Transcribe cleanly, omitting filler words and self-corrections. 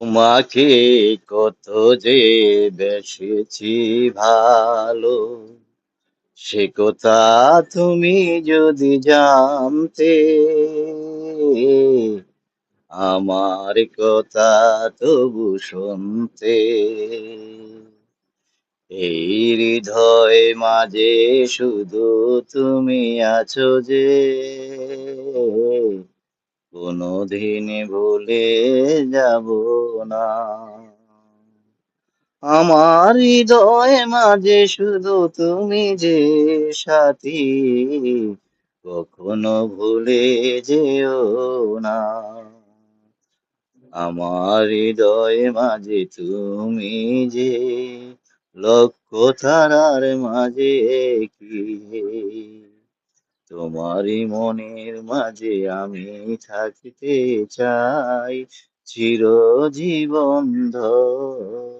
তোমাকে কত যে বেসেছি ভালো, সে কথা তুমি যদি জানতে, আমার কথা তবু শুনতে। এই হৃদয় মাঝে শুধু তুমি আছো যে, কোনোদিন ভুলে যাব না। আমার হৃদয় মাঝে শুধু তুমি যে সাথী, কখনো ভুলে যেও না। আমার হৃদয় মাঝে তুমি যে লক্ষ তারার মাঝে কি, তোমারই মনের মাঝে আমি থাকতে চাই চিরজীবন ধরে।